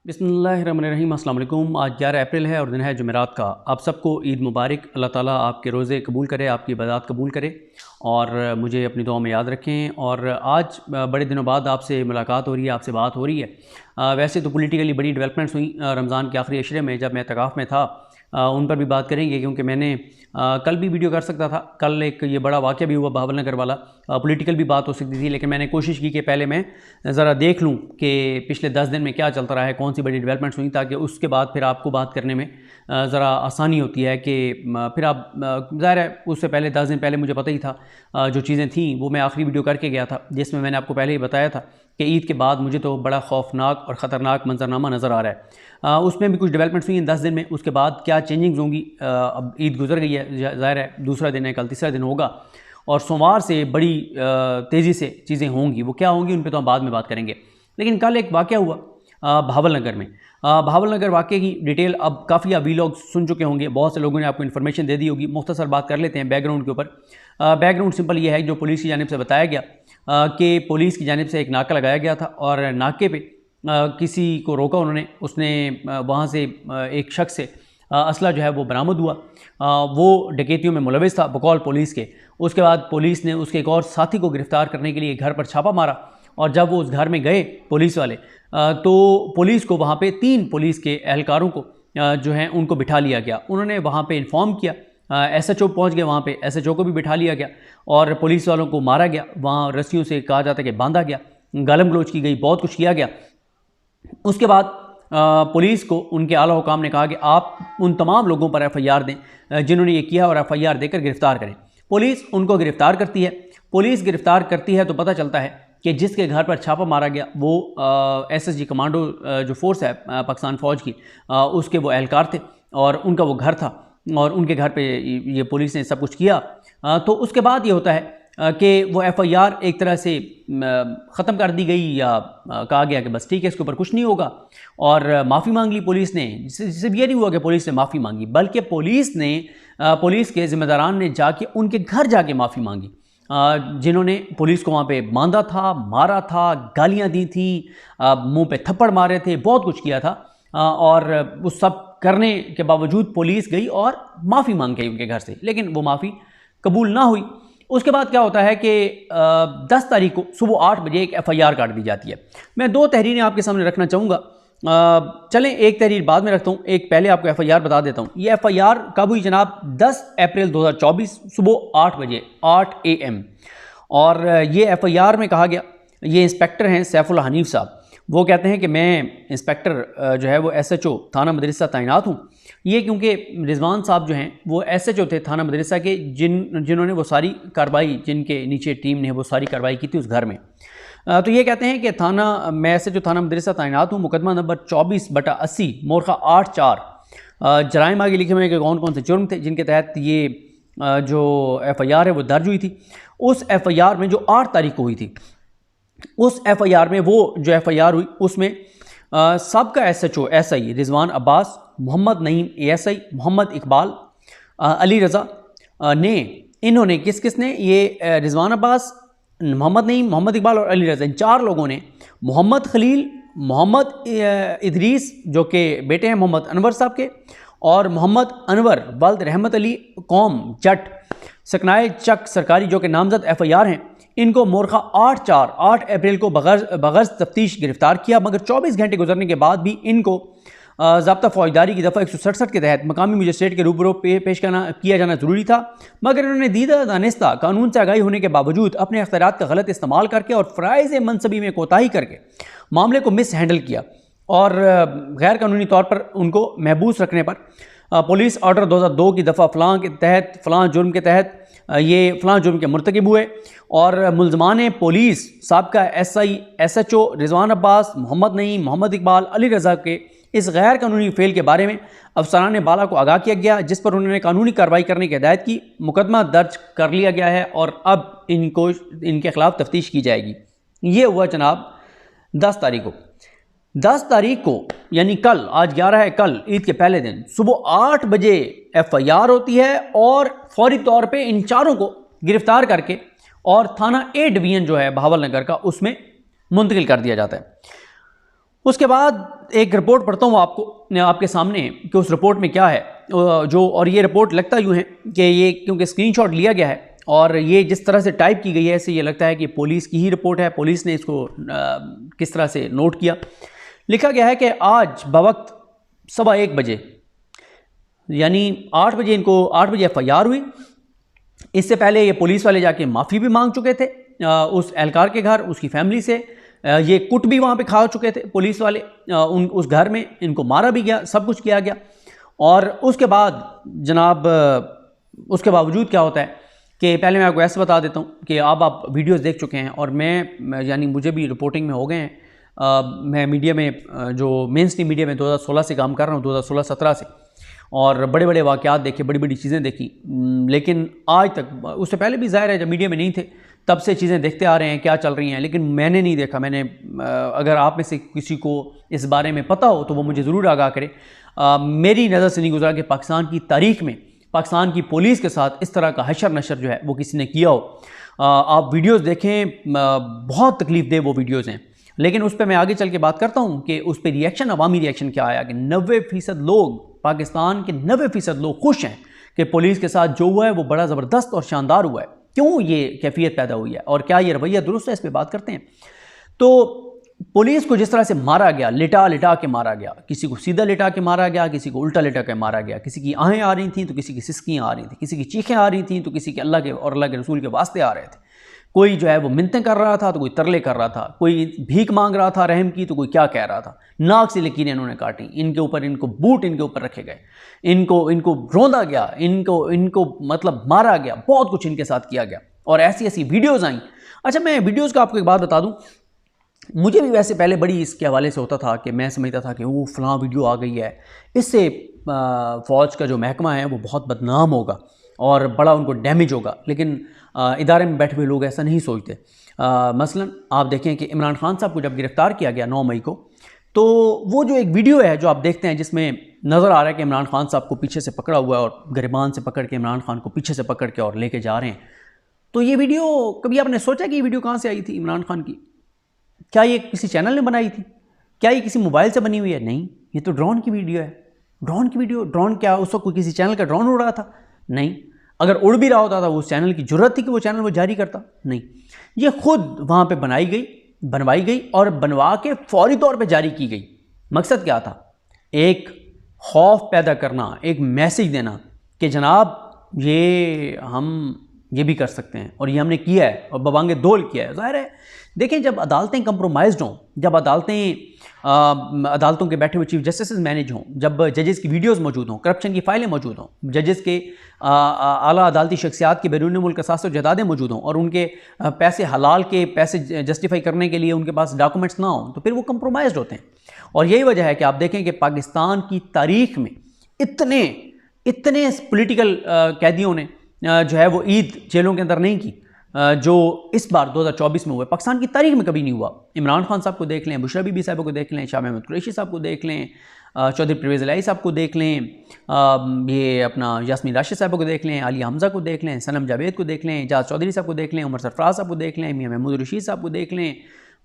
बिस्मिल्लाहिर्रहमानिर्रहीम। अस्सलाम वालेकुम। आज 11 अप्रैल है और दिन है जुमेरात का। आप सबको ईद मुबारक। अल्लाह ताला आपके रोज़े कबूल करे, आपकी इबादत कबूल करे और मुझे अपनी दुआ में याद रखें। और आज बड़े दिनों बाद आपसे मुलाकात हो रही है, आपसे बात हो रही है। वैसे तो पॉलिटिकली बड़ी डेवलपमेंट्स हुई रमज़ान के आखिरी अशरे में, जब मैं इत्तिकाफ़ में था। उन पर भी बात करेंगे क्योंकि मैंने कल भी वीडियो कर सकता था। कल एक ये बड़ा वाक़या भी हुआ बहावल नगर वाला, पॉलिटिकल भी बात हो सकती थी, लेकिन मैंने कोशिश की कि पहले मैं ज़रा देख लूँ कि पिछले 10 दिन में क्या चलता रहा है, कौन सी बड़ी डेवलपमेंट्स हुई, ताकि उसके बाद फिर आपको बात करने में ज़रा आसानी होती है कि फिर आप ज़ाहिर है उससे पहले 10 दिन पहले मुझे पता ही था जो चीज़ें थी वो मैं आखिरी वीडियो करके गया था, जिसमें मैंने आपको पहले ही बताया था कि ईद के बाद मुझे तो बड़ा खौफनाक और ख़तरनाक मंजरनामा नज़र आ रहा है। उसमें भी कुछ डेवलपमेंट्स हुई हैं 10 दिन में। उसके बाद क्या चेंजिंग्स होंगी, अब ईद गुजर गई है, ज़ाहिर है दूसरा दिन है, कल तीसरा दिन होगा और सोमवार से बड़ी तेज़ी से चीज़ें होंगी। वो क्या होंगी उन पर तो हम बाद में बात करेंगे। लेकिन कल एक वाक़या हुआ बहावल नगर में। बहावल नगर वाक़े की डिटेल अब काफ़ी आप लोग सुन चुके होंगे, बहुत से लोगों ने आपको इन्फॉर्मेशन दे दी होगी। मुख्तसर बात कर लेते हैं बैकग्राउंड के ऊपर। बैकग्राउंड सिंपल ये है, जो पुलिस की जानिब से बताया गया कि पुलिस की जानिब से एक नाका लगाया गया था और नाके पे किसी को रोका उन्होंने, उसने वहाँ से एक शख्स से असला जो है वो बरामद हुआ। वो डकैतियों में मुलविस था बकौल पुलिस के। उसके बाद पुलिस ने उसके एक और साथी को गिरफ़्तार करने के लिए घर पर छापा मारा और जब वो उस घर में गए पुलिस वाले, तो पुलिस को वहाँ पे 3 पुलिस के एहलकारों को जो हैं उनको बिठा लिया गया। उन्होंने वहाँ पे इन्फॉर्म किया, SHO पहुँच गए, वहाँ पे SHO को भी बिठा लिया गया और पुलिस वालों को मारा गया। वहाँ रस्सियों से कहा जाता है कि बांधा गया, गालम गलोच की गई, बहुत कुछ किया गया। उसके बाद पुलिस को उनके आला हुकाम ने कहा कि आप उन तमाम लोगों पर FIR दें जिन्होंने ये किया और FIR देकर गिरफ़्तार करें। पुलिस उनको गिरफ़्तार करती है। पुलिस गिरफ़्तार करती है तो पता चलता है कि जिसके घर पर छापा मारा गया वो SSG कमांडो जो फोर्स है पाकिस्तान फ़ौज की, उसके वो एहलकार थे और उनका वो घर था और उनके घर पे ये पुलिस ने सब कुछ किया। तो उसके बाद ये होता है कि वो FIR एक तरह से ख़त्म कर दी गई या कहा गया कि बस ठीक है इसके ऊपर कुछ नहीं होगा और माफ़ी मांग ली पुलिस ने। सिर्फ ये नहीं हुआ कि पुलिस ने माफ़ी मांगी, बल्कि पुलिस के ज़िम्मेदारान ने जाके उनके घर जाके माफ़ी मांगी, जिन्होंने पुलिस को वहाँ पे बांधा था, मारा था, गालियाँ दी थी, मुंह पे थप्पड़ मारे थे, बहुत कुछ किया था। और उस सब करने के बावजूद पुलिस गई और माफ़ी मांग गई उनके घर से, लेकिन वो माफ़ी कबूल ना हुई। उसके बाद क्या होता है कि 10 तारीख को सुबह 8 बजे एक FIR काट दी जाती है। मैं 2 तहरीरें आपके सामने रखना चाहूँगा। चलें एक तहरीर बाद में रखता हूँ, एक पहले आपको FIR बता देता हूँ। ये FIR कब हुई जनाब? 10 अप्रैल 2024 सुबह 8 बजे 8 AM। और ये FIR में कहा गया, ये इंस्पेक्टर हैं सैफुल हनीफ साहब, वो कहते हैं कि मैं इंस्पेक्टर जो है वो SHO थाना मदरसा तैनात हूँ। ये क्योंकि रिजवान साहब जो हैं वो SHO थे थाना मदरसा के, जिन्होंने वो सारी कार्रवाई, जिनके नीचे टीम ने वो सारी कार्रवाई की थी उस घर में। तो ये कहते हैं कि मैं SHO थाना मदरसा तैनात हूँ, मुकदमा नंबर 24/80 मोरखा 84 जराइम आगे लिखे हुए कि कौन कौन से जुर्म थे जिनके तहत ये जो FIR है वो दर्ज हुई थी। उस FIR में जो 8 तारीख को हुई थी, उस FIR में वो जो FIR हुई उसमें सबका SHO SI Rizwan Abbas, Mohammad Naeem ASI, Mohammad Iqbal, Ali Raza ने, इन्होंने किस ने, ये रिजवान अब्बास, मोहम्मद नईम, मोहम्मद इकबाल और अली रज़ा, इन 4 लोगों ने मोहम्मद खलील, मोहम्मद इदरीस जो कि बेटे हैं मोहम्मद अनवर साहब के, और मोहम्मद अनवर वल्द रहमत अली कौम जट सकनाए चक सरकारी जो कि नामजद FIR हैं, इनको मोरखा 8 अप्रैल को बगैर तफ्तीश गिरफ्तार किया। मगर 24 घंटे गुजरने के बाद भी इनको ज़ाब्ता फौजदारी की दफ़ा 167 के तहत मकामी मजिस्ट्रेट के रूबरू पेश किया जाना ज़रूरी था। मगर इन्होंने दीदा दानिस्ता कानून से आगाही होने के बावजूद अपने अख्तियारात का गलत इस्तेमाल करके और फ़राइज़ मनसबी में कोताही करके मामले को मिस हैंडल किया और गैर कानूनी तौर पर उनको महबूस रखने पर पुलिस ऑर्डर 2002 की दफ़ा फ़लाँ के तहत फ़लाँ जुर्म के तहत ये फ़लाँ जुर्म के मुर्तकिब हुए और मुल्ज़मान पुलिस साबका SI SHO रिजवान अब्बास, मोहम्मद नईम, मोहम्मद इकबाल, अली रज़ा के इस गैर कानूनी फेल के बारे में अफसरान बाला को आगाह किया गया, जिस पर उन्होंने कानूनी कार्रवाई करने की हिदायत की। मुकदमा दर्ज कर लिया गया है और अब इनके खिलाफ तफ्तीश की जाएगी। ये हुआ जनाब 10 तारीख को। 10 तारीख को यानी कल, आज 11 है, कल ईद के पहले दिन सुबह 8 बजे FIR होती है और फौरी तौर पे इन 4 को गिरफ्तार करके और थाना A डिवीज़न जो है बहावल नगर का उसमें मुंतकिल कर दिया जाता है। उसके बाद एक रिपोर्ट पढ़ता हूँ आपके सामने कि उस रिपोर्ट में क्या है और ये रिपोर्ट लगता यूँ है कि ये क्योंकि स्क्रीनशॉट लिया गया है और ये जिस तरह से टाइप की गई है ऐसे ये लगता है कि पुलिस की ही रिपोर्ट है, पुलिस ने इसको किस तरह से नोट किया। लिखा गया है कि आज बवक्त 1:15 बजे यानी 8 बजे FIR हुई। इससे पहले ये पुलिस वाले जाके माफ़ी भी मांग चुके थे उस एहलकार के घर, उसकी फैमिली से। ये कुट भी वहाँ पे खा चुके थे पुलिस वाले उस घर में, इनको मारा भी गया, सब कुछ किया गया। और उसके बाद जनाब उसके बावजूद क्या होता है कि पहले मैं आपको ऐसे बता देता हूँ कि अब आप वीडियोस देख चुके हैं और मैं यानी मुझे भी रिपोर्टिंग में हो गए हैं। मैं मीडिया में जो मेन स्ट्रीम मीडिया में 2016 से काम कर रहा हूँ, 2016-17 से, और बड़े बड़े वाक़यात देखे, बड़ी बड़ी चीज़ें देखी। लेकिन आज तक, उससे पहले भी ज़ाहिर है जब मीडिया में नहीं थे तब से चीज़ें देखते आ रहे हैं क्या चल रही हैं, लेकिन मैंने नहीं देखा। मैंने अगर आप में से किसी को इस बारे में पता हो तो वो मुझे ज़रूर आगाह करे। मेरी नज़र से नहीं गुजरा कि पाकिस्तान की तारीख़ में पाकिस्तान की पुलिस के साथ इस तरह का हशर नशर जो है वो किसी ने किया हो। आप वीडियोस देखें, बहुत तकलीफ़ दे वो वीडियोस हैं। लेकिन उस पर मैं आगे चल के बात करता हूँ कि उस पर रिएक्शन, अवामी रिएक्शन क्या आया कि 90% लोग, पाकिस्तान के 90% लोग खुश हैं कि पुलिस के साथ जो हुआ है वो बड़ा ज़बरदस्त और शानदार हुआ है। क्यों ये कैफियत पैदा हुई है और क्या ये रवैया दुरुस्त है, इस पर बात करते हैं। तो पुलिस को जिस तरह से मारा गया, लिटा लिटा के मारा गया, किसी को सीधा लिटा के मारा गया, किसी को उल्टा लिटा के मारा गया, किसी की आहें आ रही थी तो किसी की सिसकियाँ आ रही थी, किसी की चीखें आ रही थी तो किसी के अल्लाह के और अल्लाह के रसूल के वास्ते आ रहे थे। कोई जो है वो मिन्नतें कर रहा था तो कोई तरले कर रहा था, कोई भीख मांग रहा था रहम की तो कोई क्या कह रहा था। नाक से लकीरें इन्होंने काटी, इनके ऊपर, इनको बूट इनके ऊपर रखे गए, इनको रोंदा गया, इनको मतलब मारा गया, बहुत कुछ इनके साथ किया गया और ऐसी ऐसी वीडियोज़ आई। अच्छा, मैं वीडियोज़ का आपको एक बात बता दूँ, मुझे भी वैसे पहले बड़ी इसके हवाले से होता था कि मैं समझता था कि वो फ़लाँ वीडियो आ गई है, इससे फ़ौज का जो महकमा है वो बहुत बदनाम होगा और बड़ा उनको डैमेज होगा। लेकिन इदारे में बैठे हुए लोग ऐसा नहीं सोचते। मसलन आप देखें कि इमरान खान साहब को जब गिरफ़्तार किया गया 9 मई को, तो वो जो एक वीडियो है जो आप देखते हैं जिसमें नज़र आ रहा है कि इमरान खान साहब को पीछे से पकड़ा हुआ है और गिरबान से पकड़ के इमरान खान को पीछे से पकड़ के और लेके जा रहे हैं। तो ये वीडियो, कभी आपने सोचा कि ये वीडियो कहाँ से आई थी इमरान खान की? क्या ये किसी चैनल ने बनाई थी? क्या ये किसी मोबाइल से बनी हुई है? नहीं, ये तो ड्रोन की वीडियो है। ड्रोन की वीडियो, ड्रोन क्या उस वक्त कोई किसी चैनल का ड्रोन उड़ रहा था? नहीं। अगर उड़ भी रहा होता था, उस चैनल की जरूरत थी कि वो चैनल वो जारी करता? नहीं। ये खुद वहाँ पे बनवाई गई और बनवा के फौरी तौर पे जारी की गई। मकसद क्या था? एक खौफ पैदा करना, एक मैसेज देना कि जनाब हम ये भी कर सकते हैं और ये हमने किया है और बबांगे दौल किया है। ज़ाहिर है, देखें, जब अदालतें कंप्रोमाइज़्ड हों, जब अदालतों के बैठे हुए चीफ जस्टिस मैनेज हों, जब जजेस की वीडियोस मौजूद हों, करप्शन की फाइलें मौजूद हों, जजेस के आला अदालती शख्सियात के बैरून मुल्क असास व जदादें मौजूद हों और उनके पैसे हलाल के पैसे जस्टिफाई करने के लिए उनके पास डॉक्यूमेंट्स ना हों, तो फिर वो कंप्रोमाइज़्ड होते हैं। और यही वजह है कि आप देखें कि पाकिस्तान की तारीख़ में इतने पॉलिटिकल कैदियों ने जो है वो ईद जेलों के अंदर नहीं की जो इस बार 2024 में हुए। पाकिस्तान की तारीख में कभी नहीं हुआ। इमरान खान साहब को देख लें, बुशरा बीबी साहब को देख लें, शाह महमूद कुरैशी साहब को देख लें, चौधरी परवेज़ इलाही साहब को देख लें, ये अपना यास्मीन राशिद साहब को देख लें, आलिया हमज़ा को देख लें, सनम जावेद को देख लें, एजाज चौधरी साहब को देख लें, उमर सरफराज साहब को देख लें, मियां महमूद रशीद साहब को देख लें।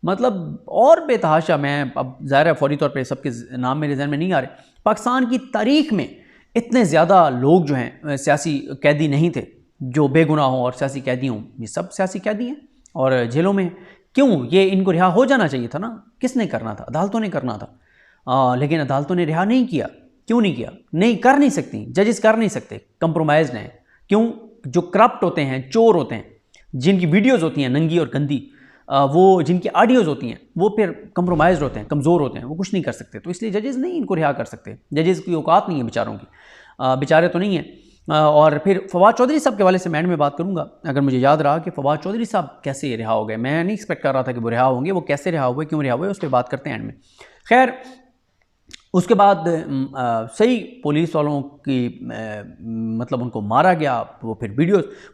मतलब और बेतहाशा, मैं अब ज़ाहिर है फौरी तौर पर सबके नाम मेरे जहन में नहीं आ रहे। पाकिस्तान की तारीख़ में इतने ज़्यादा लोग जो हैं सियासी कैदी नहीं थे जो बेगुनाह हों और सियासी कैदी हों। ये सब सियासी कैदी हैं और जेलों में। क्यों? ये इनको रिहा हो जाना चाहिए था ना। किसने करना था? अदालतों ने करना था। लेकिन अदालतों ने रिहा नहीं किया। क्यों नहीं किया? नहीं कर नहीं सकती, जजेस कर नहीं सकते, कंप्रोमाइज़ हैं। क्यों? जो करप्ट होते हैं, चोर होते हैं, जिनकी वीडियोज़ होती हैं नंगी और गंदी, वो जिनकी ऑडियोज़ होती हैं, वो फिर कंप्रोमाइज़ होते हैं, कमज़ोर होते हैं, वो कुछ नहीं कर सकते। तो इसलिए जजेस नहीं इनको रिहा कर सकते। जजेस की औकात नहीं है बेचारों की, बेचारे तो नहीं हैं। और फिर फवाद चौधरी साहब के वाले से मैं में बात करूंगा। अगर मुझे याद रहा कि फवाद चौधरी साहब कैसे रिहा हो गए, मैं नहीं एक्सपेक्ट कर रहा था कि वो रिहा होंगे, वो कैसे रिहा हुए, क्यों रिहा हुए, उस पर बात करते हैं एंड में। खैर, उसके बाद सही पुलिस वालों की मतलब उनको मारा गया। वो फिर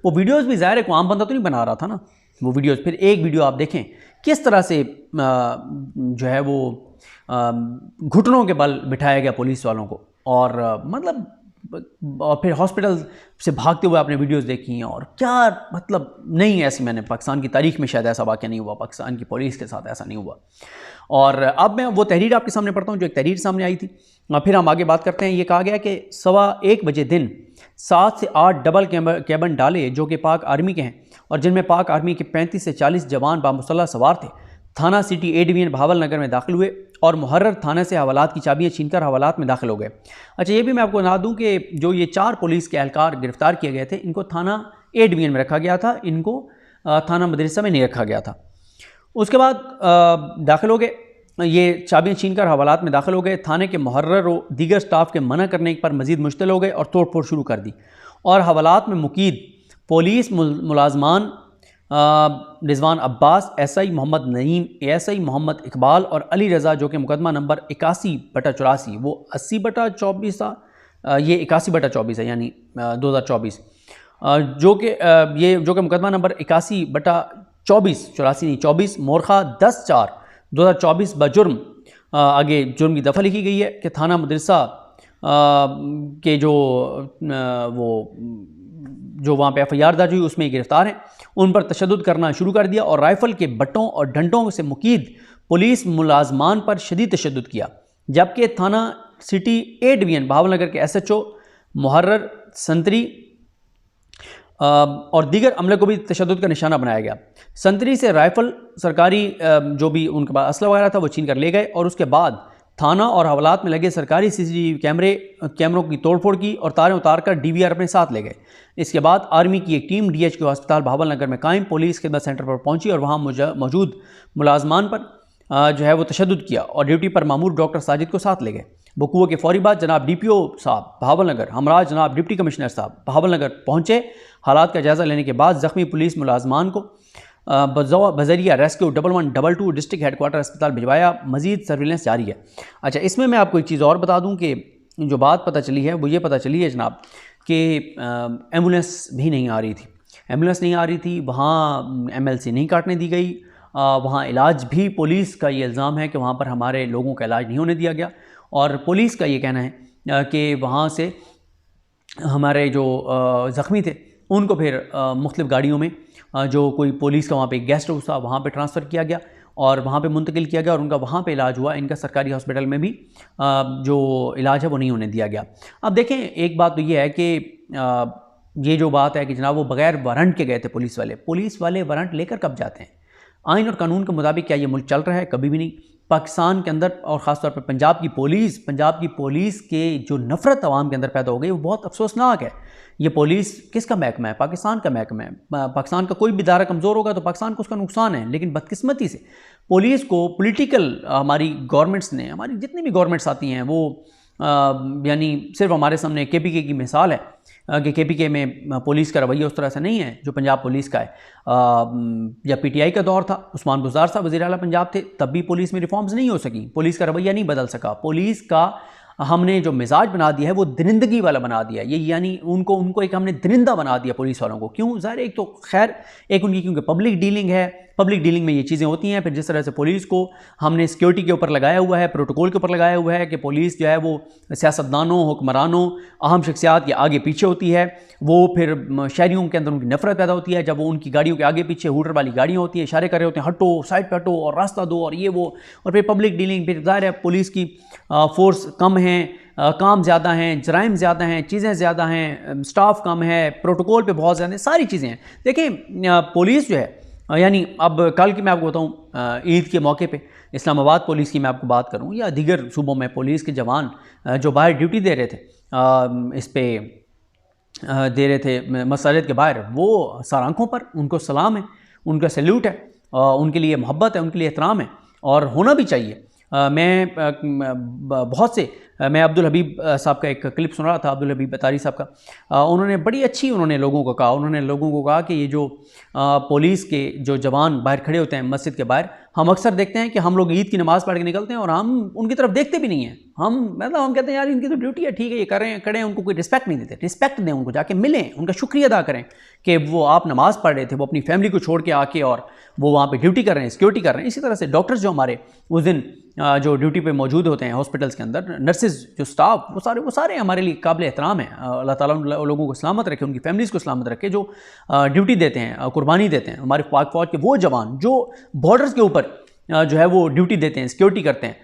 वो वीडियोज़ भी ज़ाहिर है कोई आम बंदा तो नहीं बना रहा था ना वो वीडियोज़। फिर एक वीडियो आप देखें किस तरह से जो है वो घुटनों के बल बिठाया गया पुलिस वालों को, और मतलब और फिर हॉस्पिटल से भागते हुए आपने वीडियोस देखी हैं, और क्या मतलब नहीं, ऐसी मैंने पाकिस्तान की तारीख में शायद ऐसा वाक़या नहीं हुआ, पाकिस्तान की पुलिस के साथ ऐसा नहीं हुआ। और अब मैं वो तहरीर आपके सामने पढ़ता हूँ जो एक तहरीर सामने आई थी, और फिर हम आगे बात करते हैं। ये कहा गया कि 1:15 बजे दिन 7 से 8 डबल कैबन डाले जो कि पाक आर्मी के हैं और जिनमें पाक आर्मी के 35 से 40 जवान बामुसल्लह सवार थे, थाना सिटी ए डिवीजन भावल नगर में दाखिल हुए और मुहर्रर थाने से हवालात की चाबियाँ छीनकर हवालात में दाखिल हो गए। अच्छा, ये भी मैं आपको बता दूं कि जो ये 4 पुलिस के एहलकार गिरफ्तार किए गए थे, इनको थाना ए डिवीजन में रखा गया था, इनको थाना मदरसा में नहीं रखा गया था। उसके बाद दाखिल हो गए, ये चाबियाँ छीनकर हवालात में दाखिल हो गए। थाने के मुहर्रर और दीगर स्टाफ के मना करने पर मजीद मुश्तिल हो गए और तोड़ फोड़ शुरू कर दी और हवालात में मुकीद पुलिस मुलाजमान रिजवान अब्बास, SI मोहम्मद नईम, ASI मोहम्मद इकबाल और अली रज़ा, जो कि मुकदमा नंबर 81/84, वो 80/24 था, ये 81/24 है, यानी 2024, जो कि मुकदमा नंबर 81/24, 84 नहीं 24, मोरखा 10/4/2024 बजुर्म, आगे जुर्म की दफ़ा लिखी गई है कि थाना मदरसा के जो वहाँ पे FIR दर्ज हुई उसमें गिरफ्तार हैं, उन पर तशद्दुद करना शुरू कर दिया और राइफ़ल के बट्टों और डंडों से मुकीद पुलिस मुलाजमान पर शदीद तशद्दुद किया। जबकि थाना सिटी ए डिवीजन भावलनगर के SHO मुहर्रर संतरी और दीगर अमले को भी तशद्दुद का निशाना बनाया गया। संतरी से राइफ़ल, सरकारी जो भी उनके पास असला वगैरह था वो छीन कर ले गए और उसके बाद थाना और हवालात में लगे सरकारी CCTV कैमरों की तोड़फोड़ की और तारें उतार कर DVR अपने साथ ले गए। इसके बाद आर्मी की एक टीम DHQ अस्पताल भावल नगर में कायम पुलिस खिदमत सेंटर पर पहुंची और वहां मौजूद मुलाजमान पर जो है वो तशद्दुद किया और ड्यूटी पर मामूर डॉक्टर साजिद को साथ ले गए। वकूअ के फौरी बाद जनाब DPO साहब भावल नगर हमराज जनाब डिप्टी कमिश्नर साहब भावल नगर पहुँचे। हालात का जायज़ा लेने के बाद ज़ख्मी पुलिस मुलाजमान को बजरिया रेस्क्यू 1122 डिस्ट्रिक्ट हेडक्वार्टर अस्पताल भिजवाया। मजीद सर्विलेंस जारी है। अच्छा, इसमें मैं आपको एक चीज़ और बता दूं कि जो बात पता चली है वो ये पता चली है जनाब कि एम्बुलेंस भी नहीं आ रही थी, एम्बुलेंस नहीं आ रही थी, वहाँ MLC नहीं काटने दी गई, वहाँ इलाज भी पुलिस का ये इल्ज़ाम है कि वहाँ पर हमारे लोगों का इलाज नहीं होने दिया गया और पुलिस का ये कहना है कि वहाँ से हमारे जो ज़ख्मी थे उनको फिर मुख्तलिफ़ गाड़ियों में जो कोई पुलिस का वहाँ पे गेस्ट हाउस था वहाँ पे ट्रांसफ़र किया गया और वहाँ पे मुंतकिल किया गया और उनका वहाँ पे इलाज हुआ। इनका सरकारी हॉस्पिटल में भी जो इलाज है वो नहीं होने दिया गया। अब देखें, एक बात तो ये है कि ये जो बात है कि जनाब वो बग़ैर वारंट के गए थे पुलिस वाले वारंट लेकर कब जाते हैं? आइन और कानून के मुताबिक क्या ये मुल्क चल रहा है? कभी भी नहीं। पाकिस्तान के अंदर और ख़ासतौर पर पंजाब की पुलिस के जो नफ़रत आवाम के अंदर पैदा हो गई वो बहुत अफसोसनाक है। ये पुलिस किसका महकमा है? पाकिस्तान का महकमा है। पाकिस्तान का कोई भी इदारा कमज़ोर होगा तो पाकिस्तान को उसका नुकसान है, लेकिन बदकिस्मती से पुलिस को पॉलिटिकल हमारी गवर्नमेंट्स ने, हमारी जितनी भी गवर्नमेंट्स आती हैं वो यानी सिर्फ हमारे सामने KPK की मिसाल है कि KPK में पुलिस का रवैया उस तरह से नहीं है जो पंजाब पुलिस का है। जब PTI का दौर था, उस्मान गुज़ार साहब वज़ीर आला पंजाब थे, तब भी पुलिस में रिफॉर्म्स नहीं हो सकी, पुलिस का रवैया नहीं बदल सका। पुलिस का हमने जो मिजाज बना दिया है वो दरिंदगी वाला बना दिया है। ये यानी उनको एक हमने दरिंदा बना दिया पुलिस वालों को। क्यों? ज़ाहिर एक तो खैर एक उनकी क्योंकि पब्लिक डीलिंग है, पब्लिक डीलिंग में ये चीज़ें होती हैं। फिर जिस तरह से पुलिस को हमने सिक्योरिटी के ऊपर लगाया हुआ है, प्रोटोकॉल के ऊपर लगाया हुआ है कि पुलिस जो है वो सियासतदानों, हुक्मरानों, अहम शख्सियात के आगे पीछे होती है, वो फिर शहरियों के अंदर उनकी नफरत पैदा होती है जब वो उनकी गाड़ियों के आगे पीछे हूटर वाली गाड़ियाँ होती हैं, इशारे कर रहे होते हैं हटो, साइड पर हटो और रास्ता दो और ये वो। और फिर पब्लिक डीलिंग, फिर ज़ाहिर है पुलिस की फोर्स कम है, काम ज़्यादा हैं, जराइम ज़्यादा हैं, चीज़ें ज़्यादा हैं, स्टाफ कम है, प्रोटोकॉल पे बहुत ज़्यादा सारी चीज़ें हैं। देखें पुलिस जो है यानी अब कल की मैं आपको बताऊँ ईद के मौके पे इस्लामाबाद पुलिस की मैं आपको बात करूँ या दीगर सूबों में पुलिस के जवान जो बाहर ड्यूटी दे रहे थे इस पे दे रहे थे मसाजिद के बाहर, वो सर आँखों पर उनको सलाम है, उनका सैल्यूट है, उनके लिए मोहब्बत है, उनके लिए एहतराम है और होना भी चाहिए। मैं अब्दुल हबीब साहब का एक क्लिप सुन रहा था, अब्दुल हबीब बतारी साहब का। उन्होंने बड़ी अच्छी लोगों को कहा कि ये जो पुलिस के जो जवान बाहर खड़े होते हैं मस्जिद के बाहर, हम अक्सर देखते हैं कि हम लोग ईद की नमाज़ पढ़ के निकलते हैं और हम उनकी तरफ देखते भी नहीं हैं। हम कहते हैं यार इनकी तो ड्यूटी है, ठीक है ये कर रहे हैं करें, उनको कोई रिस्पेक्ट नहीं देते। रिस्पेक्ट दें, उनको जाके मिलें, उनका शुक्रिया अदा करें कि वो आप नमाज़ पढ़ रहे थे, वो अपनी फैमिली को छोड़ के आके और वो वहाँ पे ड्यूटी कर रहे हैं, सिक्योरिटी कर रहे हैं। इसी तरह से डॉक्टर्स जो हमारे उस दिन जो ड्यूटी पे मौजूद होते हैं हॉस्पिटल्स के अंदर, नर्सेज जो स्टाफ, वो सारे हमारे लिए काबिल एहतराम है। अल्लाह ताला उन लोगों को सलामत रखे, उनकी फैमिलीज़ को सलामत रखे जो ड्यूटी देते हैं, कुर्बानी देते हैं। हमारे पाक फौज के वो जवान जो बॉर्डर्स के ऊपर जो है वो ड्यूटी देते हैं, सिक्योरिटी करते हैं,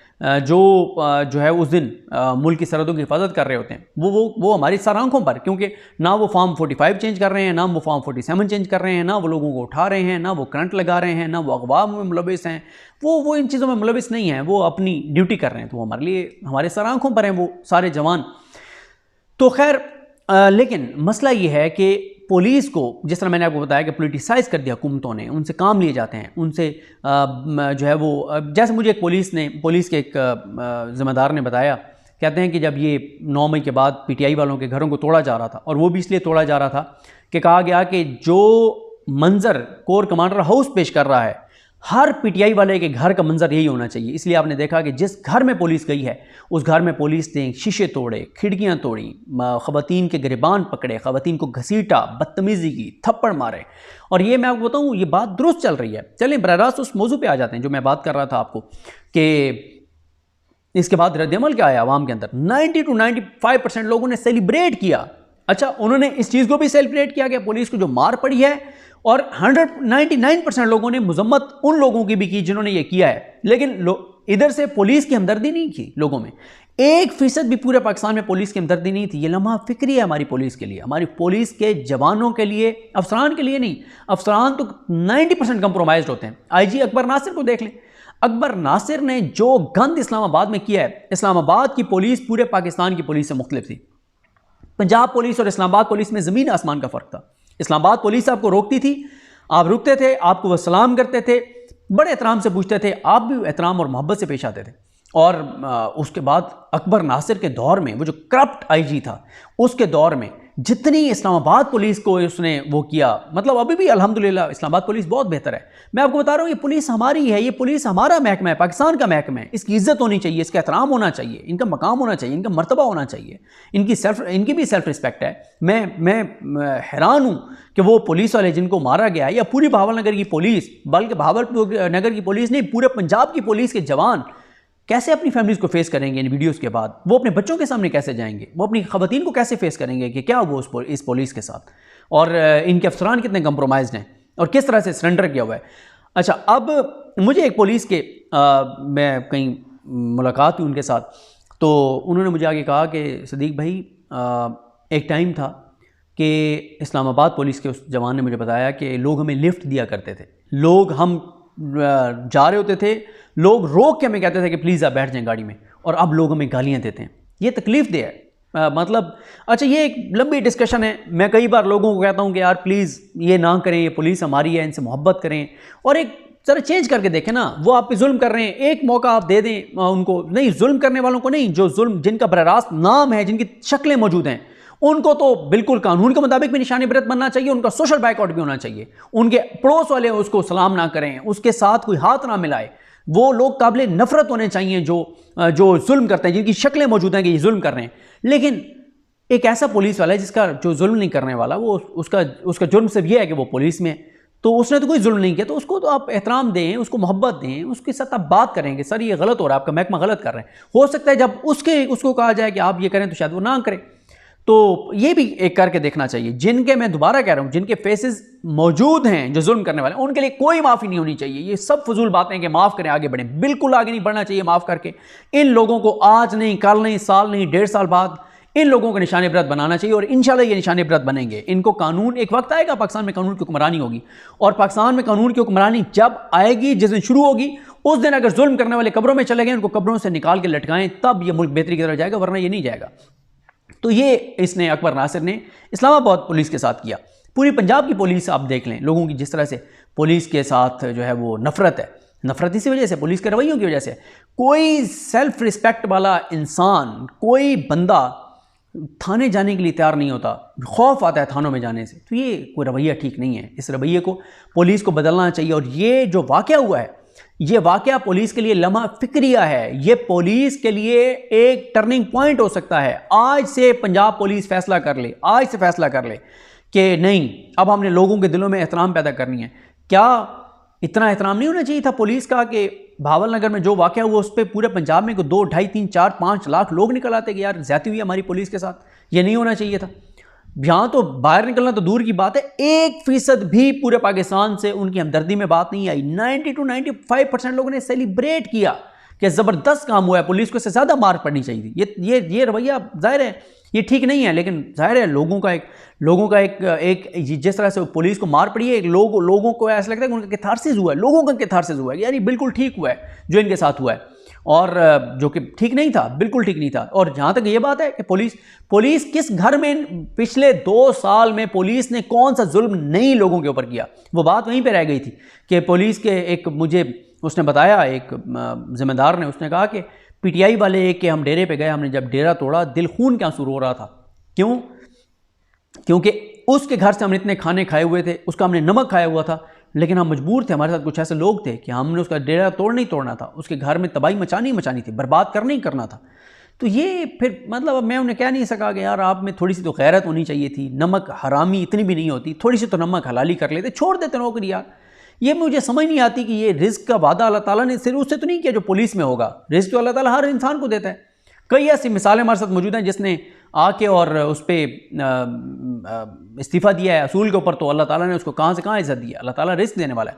जो है उस दिन मुल्क की सरहदों की हिफाजत कर रहे होते हैं, वो हमारी सर आंखों पर, क्योंकि ना वो फॉर्म 45 चेंज कर रहे हैं, ना वो फॉर्म 47 चेंज कर रहे हैं, ना वो लोगों को उठा रहे हैं, ना वो करंट लगा रहे हैं, ना वो अगवा में मुलविस हैं, वो इन चीज़ों में मुलविस नहीं हैं, वो अपनी ड्यूटी कर रहे हैं। तो वो हमारे लिए हमारे सर आंखों पर हैं वो सारे जवान। तो खैर लेकिन मसला ये है कि पुलिस को, जिस तरह मैंने आपको बताया कि पोलिटिसाइज़ कर दिया हुकूमतों ने, उनसे काम लिए जाते हैं, उनसे जो है वो, जैसे मुझे एक पुलिस के एक ज़िम्मेदार ने बताया, कहते हैं कि जब ये 9 मई के बाद पीटीआई वालों के घरों को तोड़ा जा रहा था, और वो भी इसलिए तोड़ा जा रहा था कि कहा गया कि जो मंज़र कोर कमांडर हाउस पेश कर रहा है, हर पीटीआई वाले के घर का मंजर यही होना चाहिए। इसलिए आपने देखा कि जिस घर में पुलिस गई है उस घर में पुलिस ने शीशे तोड़े, खिड़कियां तोड़ी, ख़वातीन के गिरबान पकड़े, ख़वातीन को घसीटा, बदतमीज़ी की, थप्पड़ मारे। और ये मैं आपको बताऊं, ये बात दुरुस्त चल रही है। चलें बराह रास्त उस मौजू पे आ जाते हैं जो मैं बात कर रहा था आपको, कि इसके बाद रद्द-ए-अमल क्या आया आवाम के अंदर। 90 to 95% लोगों ने सेलिब्रेट किया। अच्छा, उन्होंने इस चीज़ को भी सेलिब्रेट किया कि पुलिस को जो मार पड़ी है, और 199% लोगों ने मजम्मत उन लोगों की भी की जिन्होंने ये किया है। लेकिन इधर से पुलिस की हमदर्दी नहीं की लोगों में, 1% भी पूरे पाकिस्तान में पुलिस की हमदर्दी नहीं थी। ये लम्हा फिक्री है हमारी पुलिस के लिए, हमारी पुलिस के जवानों के लिए, अफसरान के लिए नहीं। अफसरान तो 90% कंप्रोमाइज होते हैं। IG अकबर नासिर को देख लें। अकबर नासिर ने जो गंद इस्लामाबाद में किया है, इस्लामाबाद की पुलिस पूरे पाकिस्तान की पुलिस से मुख्तलिफ थी। पंजाब पुलिस और इस्लामाबाद पुलिस में ज़मीन आसमान का फ़र्क था। इस्लामाबाद पुलिस आपको रोकती थी, आप रुकते थे, आपको वह सलाम करते थे, बड़े एहतराम से पूछते थे, आप भी एहतराम और मोहब्बत से पेश आते थे। और उसके बाद अकबर नासिर के दौर में, वो जो करप्ट IG था, उसके दौर में जितनी इस्लामाबाद पुलिस को उसने वो किया, मतलब अभी भी अल्हम्दुलिल्लाह इस्लामाबाद पुलिस बहुत बेहतर है। मैं आपको बता रहा हूँ, ये पुलिस हमारी है, ये पुलिस हमारा महकमा है, पाकिस्तान का महकमा है। इसकी इज्जत होनी चाहिए, इसका एहतराम होना चाहिए, इनका मकाम होना चाहिए, इनका मर्तबा होना चाहिए, इनकी भी सेल्फ रिस्पेक्ट है। मैं हैरान हूँ कि वो पुलिस वाले जिनको मारा गया, या पूरी बहावल नगर की पुलिस, बल्कि बहावल नगर की पुलिस नहीं, पूरे पंजाब की पुलिस के जवान कैसे अपनी फैमिलीज़ को फेस करेंगे इन वीडियोस के बाद? वो अपने बच्चों के सामने कैसे जाएंगे? वो अपनी ख़वातीन को कैसे फेस करेंगे कि क्या वो इस पुलिस के साथ, और इनके अफसरान कितने कंप्रोमाइज़ हैं और किस तरह से सरेंडर किया हुआ है। अच्छा, अब मुझे एक पुलिस के मैं कहीं मुलाकात हुई उनके साथ, तो उन्होंने मुझे आगे कहा कि सदीक भाई, एक टाइम था कि इस्लामाबाद पुलिस के उस जवान ने मुझे बताया कि लोग हमें लिफ्ट दिया करते थे, लोग हम जा रहे होते थे, लोग रोक के हमें कहते थे कि प्लीज़ आप बैठ जाएं गाड़ी में, और अब लोग हमें गालियां देते हैं। ये तकलीफ़ दे है। मतलब अच्छा, ये एक लंबी डिस्कशन है। मैं कई बार लोगों को कहता हूं कि यार प्लीज़ ये ना करें, ये पुलिस हमारी है, इनसे मोहब्बत करें, और एक जरा चेंज करके देखें ना। वो आप पे जुल्म कर रहे हैं, एक मौका आप दे दें उनको। नहीं, जुल्म करने वालों को नहीं, जो जुल्म जिनका बराह रास्त नाम है, जिनकी शक्लें मौजूद हैं, उनको तो बिल्कुल कानून के मुताबिक भी निशानी बरत बनना चाहिए, उनका सोशल बाइकआउट भी होना चाहिए। उनके पड़ोस वाले उसको सलाम ना करें, उसके साथ कोई हाथ ना मिलाए। वो लोग काबिल नफरत होने चाहिए जो जुल्म करते हैं, जिनकी शक्लें मौजूद हैं कि ये जुल्म कर रहे हैं। लेकिन एक ऐसा पुलिस वाला है जिसका जो जुल्म नहीं करने वाला, वो उसका जुर्म सिर्फ ये है कि वो पुलिस में, तो उसने तो कोई जुल्म नहीं किया, तो उसको तो आप एहतराम दें, उसको मोहब्बत दें, उसके साथ आप बात करेंगे सर ये गलत हो रहा है, आपका महकमा गलत कर रहे हैं। हो सकता है जब उसको कहा जाए कि आप ये करें तो शायद वो ना करें। तो ये भी एक करके देखना चाहिए। जिनके, मैं दोबारा कह रहा हूँ, जिनके फेसेस मौजूद हैं जो जुल्म करने वाले, उनके लिए कोई माफ़ी नहीं होनी चाहिए। ये सब फजूल बातें कि माफ़ करें आगे बढ़ें, बिल्कुल आगे नहीं बढ़ना चाहिए माफ़ करके। इन लोगों को आज नहीं, कल नहीं, साल नहीं, 1.5 साल बाद इन लोगों को निशान इबरत बनाना चाहिए, और इंशाल्लाह ये निशान इबरत बनेंगे। इनको कानून, एक वक्त आएगा पाकिस्तान में कानून की हुक्मरानी होगी, और पाकिस्तान में कानून की हुक्मरानी जब आएगी, जिस दिन शुरू होगी, उस दिन अगर जुल्म करने वाले कब्रों में चले गए, उनको कब्रों से निकाल के लटकाएं, तब ये मुल्क बेहतरी की तरफ जाएगा, वरना ये नहीं जाएगा। तो ये इसने अकबर नासिर ने इस्लामाबाद पुलिस के साथ किया। पूरी पंजाब की पुलिस आप देख लें, लोगों की जिस तरह से पुलिस के साथ जो है वो नफरत है, नफरत इसी वजह से, पुलिस के रवैयों की वजह से। कोई सेल्फ रिस्पेक्ट वाला इंसान, कोई बंदा थाने जाने के लिए तैयार नहीं होता, खौफ आता है थानों में जाने से। तो ये कोई रवैया ठीक नहीं है। इस रवैये को पुलिस को बदलना चाहिए। और ये जो वाक़या हुआ है, ये वाकया पुलिस के लिए लम्हा फिक्रिया है, ये पुलिस के लिए एक टर्निंग पॉइंट हो सकता है। आज से पंजाब पुलिस फैसला कर ले, आज से फैसला कर ले कि नहीं, अब हमने लोगों के दिलों में एहतराम पैदा करनी है। क्या इतना एहतराम नहीं होना चाहिए था पुलिस का कि भावल नगर में जो वाकया हुआ उस पर पूरे पंजाब में 2, 2.5, 3, 4, 5 लाख लोग निकल आते कि यार ज्यादती हुई हमारी पुलिस के साथ? ये नहीं होना चाहिए था। यहाँ तो बाहर निकलना तो दूर की बात है, 1% भी पूरे पाकिस्तान से उनकी हमदर्दी में बात नहीं आई। 90 to 95% लोगों ने सेलिब्रेट किया कि ज़बरदस्त काम हुआ है, पुलिस को इससे ज़्यादा मार पड़नी चाहिए थी। ये रवैया जाहिर है ये ठीक नहीं है, लेकिन जाहिर है लोगों का एक जिस तरह से पुलिस को मार पड़ी है, लोगों को ऐसा लगता है कि उनका कैथारसिस हुआ है, लोगों का कैथारसिस हुआ है, यार ये बिल्कुल ठीक हुआ है जो इनके साथ हुआ है, और जो कि ठीक नहीं था, बिल्कुल ठीक नहीं था। और जहाँ तक ये बात है कि पुलिस किस घर में पिछले 2 साल में पुलिस ने कौन सा जुल्म नहीं लोगों के ऊपर किया, वो बात वहीं पे रह गई थी कि पुलिस के एक मुझे उसने बताया, एक जिम्मेदार ने, उसने कहा कि पीटीआई वाले के हम डेरे पे गए, हमने जब डेरा तोड़ा दिल खून के आंसू रो रहा था। क्यों? क्योंकि उसके घर से हमने इतने खाने खाए हुए थे, उसका हमने नमक खाया हुआ था, लेकिन हम मजबूर थे, हमारे साथ कुछ ऐसे लोग थे कि हमने उसका डेरा तोड़ना था, उसके घर में तबाही मचानी थी, बर्बाद करना था। तो ये फिर मतलब अब मैं उन्हें कह नहीं सका कि यार आप में थोड़ी सी तो गैरत होनी चाहिए थी, नमक हरामी इतनी भी नहीं होती, थोड़ी सी तो नमक हलाली कर लेते, छोड़ देते नौकरी यार। ये मुझे समझ नहीं आती कि ये रिस्क का वादा अल्लाह ताला ने सिर्फ उससे तो नहीं किया जो पुलिस में होगा, रिस्क तो अल्लाह ताला हर इंसान को देता है। कई ऐसी मिसालें हमारे साथ मौजूद हैं जिसने आके और उस पर इस्तीफ़ा दिया है असूल के ऊपर, तो अल्लाह ताला ने उसको कहाँ से कहाँ इज्जत दिया। अल्लाह ताला रिस्क देने वाला है।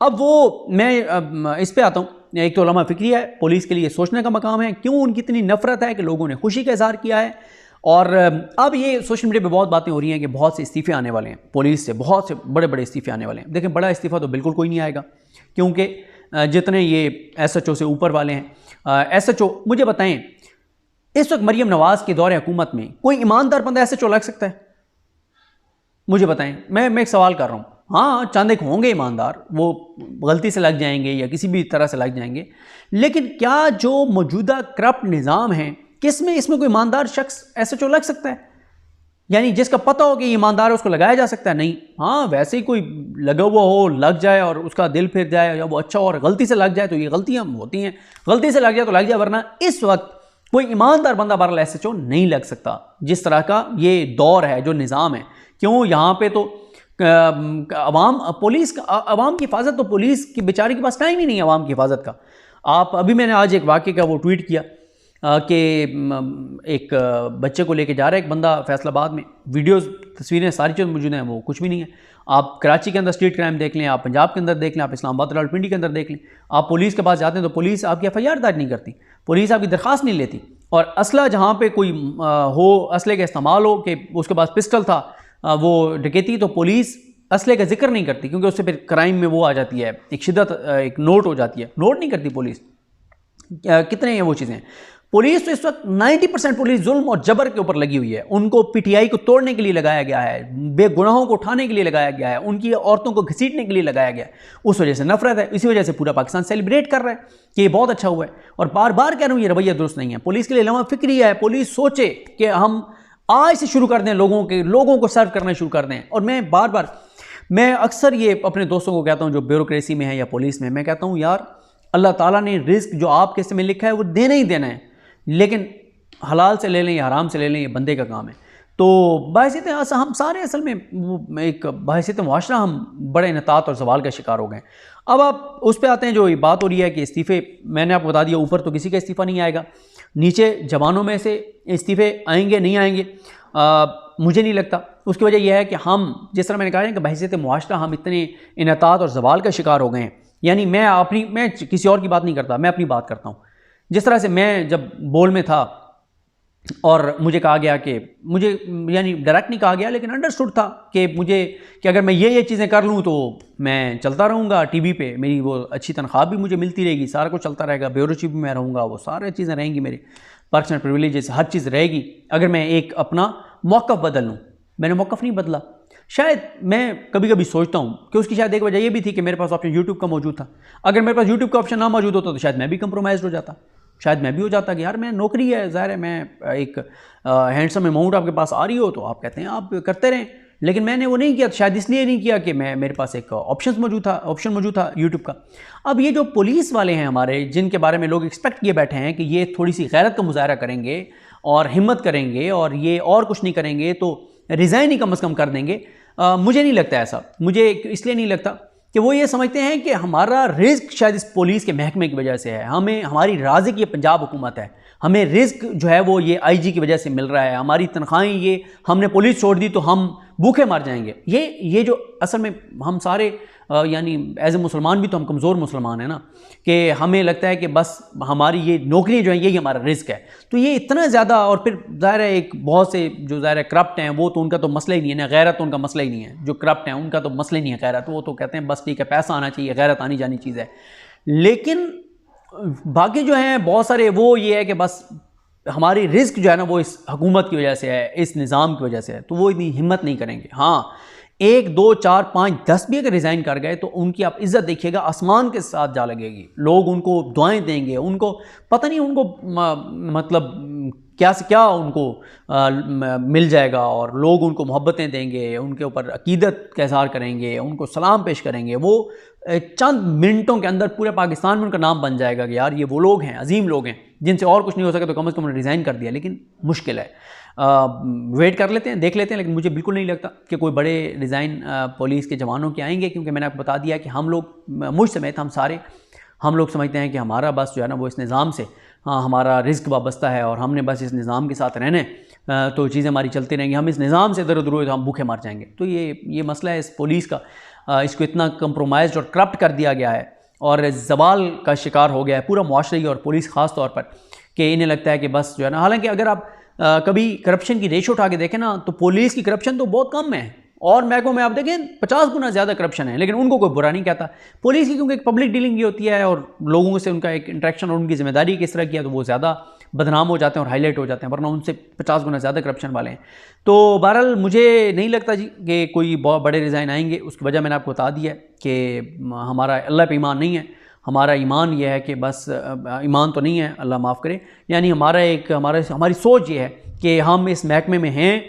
अब वो मैं इस पे आता हूँ, एक तो लम्हा फिक्री है, पुलिस के लिए सोचने का मकाम है, क्यों उनकी इतनी नफरत है कि लोगों ने खुशी का इजहार किया है। और अब ये सोशल मीडिया पे बहुत बातें हो रही हैं कि बहुत से इस्तीफ़े आने वाले हैं पुलिस से, बहुत से बड़े बड़े इस्तीफ़े आने वाले हैं। देखिए बड़ा इस्तीफ़ा तो बिल्कुल कोई नहीं आएगा, क्योंकि जितने ये SHO से ऊपर वाले हैं, SHO मुझे बताएं इस वक्त मरीम नवाज़ के दौरे हुकूमत में कोई ईमानदार बंदा SHO लग सकता है? मुझे बताएं, मैं एक सवाल कर रहा हूँ। हाँ चंद एक होंगे ईमानदार, वो गलती से लग जाएंगे या किसी भी तरह से लग जाएंगे, लेकिन क्या जो मौजूदा करप्ट निज़ाम है इसमें कोई ईमानदार शख्स SHO लग सकता है? यानी जिसका पता हो कि ईमानदार है उसको लगाया जा सकता है? नहीं। हाँ वैसे ही कोई लगा हुआ हो, लग जाए और उसका दिल फिर जाए या वो अच्छा और गलती से लग जाए, तो ये गलतियाँ होती हैं, गलती से लग जाए तो लग जाए, वरना इस वक्त कोई ईमानदार बंदा बहरहाल SHO नहीं लग सकता। जिस तरह का ये दौर है, जो निज़ाम है, क्यों यहाँ पे तो अवाम की हिफाजत तो पुलिस की बेचारी के पास टाइम ही नहीं है अवाम की हिफाजत का। आप अभी मैंने आज एक वाक़े का वो ट्वीट किया कि एक बच्चे को लेके जा रहा है एक बंदा फैसलाबाद में, वीडियोस तस्वीरें सारी चीज़ मौजूद हैं, वो कुछ भी नहीं है। आप कराची के अंदर स्ट्रीट क्राइम देख लें, आप पंजाब के अंदर देख लें, आप इस्लामाबाद रावलपिंडी के अंदर देख लें, आप पुलिस के पास जाते हैं तो पुलिस आपकी FIR दर्ज नहीं करती, पुलिस आपकी दरख्वास्त नहीं लेती। और असला जहाँ पे कोई हो, असले का इस्तेमाल हो कि उसके पास पिस्टल था, वो डकैती, तो पुलिस असले का जिक्र नहीं करती, क्योंकि उससे फिर क्राइम में वो आ जाती है, एक शिद्दत, एक नोट हो जाती है, नोट नहीं करती पुलिस। कितने हैं वो चीज़ें। पुलिस तो इस वक्त 90% पुलिस जुल्म और जबर के ऊपर लगी हुई है, उनको PTI को तोड़ने के लिए लगाया गया है, बेगुनाहों को उठाने के लिए लगाया गया है, उनकी औरतों को घसीटने के लिए लगाया गया है। उस वजह से नफरत है, इसी वजह से पूरा पाकिस्तान सेलिब्रेट कर रहा है कि ये बहुत अच्छा हुआ है। और बार बार कह रहा हूँ ये रवैया दुरुस्त नहीं है, पुलिस के लिए लम्हा फिक्री है। पुलिस सोचे कि हम आज से शुरू कर दें, लोगों को सर्व करना शुरू कर दें। और मैं अक्सर ये अपने दोस्तों को कहता हूँ जो ब्यूरोक्रेसी में है या पुलिस में, मैं कहता हूँ यार अल्लाह ताला ने रिस्क जो आपके हिस्से में लिखा है वो देना ही देना है, लेकिन हलाल से ले लें या हराम से ले लें, ये बंदे का काम है। तो बहसीत हम सारे असल में एक बहसीत मुआशरा हम बड़े इनतात और सवाल का शिकार हो गए। अब आप उस पर आते हैं, जो ये बात हो रही है कि इस्तीफ़े, मैंने आपको बता दिया ऊपर तो किसी का इस्तीफ़ा नहीं आएगा, नीचे जवानों में से इस्तीफ़े आएंगे नहीं आएंगे मुझे नहीं लगता। उसकी वजह यह है कि हम, जिस तरह मैंने कहा है कि बहसीत मुआशरा हम इतने इनतात और सवाल का शिकार हो गए हैं। यानी मैं किसी और की बात नहीं करता, मैं अपनी बात करता हूँ। जिस तरह से मैं जब बोल में था और मुझे कहा गया कि मुझे, यानी डायरेक्ट नहीं कहा गया लेकिन अंडरस्टूड था कि अगर मैं ये चीज़ें कर लूँ तो मैं चलता रहूँगा टीवी पे, मेरी वो अच्छी तनख्वाह भी मुझे मिलती रहेगी, सारा कुछ चलता रहेगा, ब्यूरो चीफ भी मैं रहूँगा, वो सारी चीज़ें रहेंगी, मेरे पर्सनल प्रिविलेजेस, हर चीज़ रहेगी। अगर मैं एक अपना मौक़िफ़ बदल लूँ, मैंने मौक़िफ़ नहीं बदला। शायद मैं कभी कभी सोचता हूँ कि उसकी शायद एक वजह ये भी थी कि मेरे पास ऑप्शन यूट्यूब का मौजूद था। अगर मेरे पास यूट्यूब का ऑप्शन ना मौजूद होता तो शायद मैं भी कंप्रोमाइज़ हो जाता, शायद मैं भी हो जाता कि यार मैं नौकरी है, ज़ाहिर है मैं एक हैंडसम अमाउंट आपके पास आ रही हो तो आप कहते हैं आप करते रहें, लेकिन मैंने वो नहीं किया, शायद इसलिए नहीं किया कि मेरे पास एक ऑप्शन मौजूद था यूट्यूब का। अब ये जो पुलिस वाले हैं हमारे, जिनके बारे में लोग एक्सपेक्ट किए बैठे हैं कि ये थोड़ी सी गैरत का मुजाहरा करेंगे और हिम्मत करेंगे और ये और कुछ नहीं करेंगे तो रिज़ाइन ही कम अज़ कम कर देंगे, मुझे नहीं लगता ऐसा। मुझे इसलिए नहीं लगता कि वो ये समझते हैं कि हमारा रिस्क शायद इस पुलिस के महकमे की वजह से है, हमारी राज़िक ये पंजाब हुकूमत है, हमें रिस्क जो है वो ये आईजी की वजह से मिल रहा है, हमारी तनख्वाहें ये, हमने पुलिस छोड़ दी तो हम भूखे मर जाएंगे। ये जो असल में हम सारे यानी एज ए मुसलमान भी तो हम कमज़ोर मुसलमान हैं ना, कि हमें लगता है कि बस हमारी ये नौकरियाँ जो हैं यही हमारा रिस्क है। तो ये इतना ज़्यादा, और फिर ज़ाहिर है एक बहुत से जो ज़ाहिर है करप्ट हैं वो तो उनका तो मसला ही नहीं है ना, गैरत तो उनका मसला ही नहीं है। जो करप्ट हैं उनका तो मसला ही नहीं है गैरत, वो तो कहते हैं बस ठीक है पैसा आना चाहिए, गैरत आनी जानी चीज़ है। लेकिन बाकी जो हैं बहुत सारे वो ये है कि बस हमारी रिस्क जो है ना वो इस हुकूमत की वजह से है, इस निज़ाम की वजह से है, तो वो इतनी हिम्मत नहीं करेंगे। हाँ, 1 2 4 5 10 भी अगर रिज़ाइन कर गए तो उनकी आप इज़्ज़त देखिएगा आसमान के साथ जा लगेगी। लोग उनको दुआएं देंगे, उनको पता नहीं उनको मतलब क्या से क्या उनको मिल जाएगा, और लोग उनको मोहब्बतें देंगे, उनके ऊपर अकीदत का इज़हार करेंगे, उनको सलाम पेश करेंगे। वो चंद मिनटों के अंदर पूरे पाकिस्तान में उनका नाम बन जाएगा कि यार ये वो लोग हैं, अजीम लोग हैं, जिनसे और कुछ नहीं हो सके तो कम से कम उन्होंने रिज़ाइन कर दिया। लेकिन मुश्किल है, वेट कर लेते हैं, देख लेते हैं। लेकिन मुझे बिल्कुल नहीं लगता कि कोई बड़े रिज़ाइन पुलिस के जवानों के आएंगे, क्योंकि मैंने आपको बता दिया कि हम लोग, मुझ समेत हम लोग समझते हैं कि हमारा बस जो है ना वो इस निज़ाम से, हाँ, हमारा रिस्क वाबस्ता है और हमने बस इस निज़ाम के साथ रहने, तो चीज़ें हमारी चलती रहेंगी। हम इस निज़ाम से इधर उधर हुए तो हम भूखे मर जाएंगे। तो ये मसला है इस पुलिस का, इसको इतना कंप्रोमाइज़ और करप्ट कर दिया गया है और ज़वाल का शिकार हो गया है पूरा मुआशरे और पुलिस ख़ास तौर पर, कि इन्हें लगता है कि बस जो है ना, हालांकि अगर आप कभी करप्शन की रेशो उठा के देखें ना तो पुलिस की करप्शन तो बहुत कम है, और महकमों में आप देखें 50 गुना ज़्यादा करप्शन है, लेकिन उनको कोई बुरा नहीं कहता। पुलिस की क्योंकि एक पब्लिक डीलिंग भी होती है और लोगों से उनका एक इंटरेक्शन और उनकी जिम्मेदारी किस तरह की है, तो वो ज़्यादा बदनाम हो जाते हैं और हाईलाइट हो जाते हैं, वरना उनसे 50 गुना ज़्यादा करप्शन वाले हैं। तो बहरहाल मुझे नहीं लगता जी कि कोई बहुत बड़े रिज़ाइन आएंगे। उसकी वजह मैंने आपको बता दी है कि हमारा अल्लाह पे ईमान नहीं है। हमारा ईमान यह है कि बस ईमान तो नहीं है, अल्लाह माफ़ करे, यानी हमारी सोच ये है कि हम इस महकमे में हैं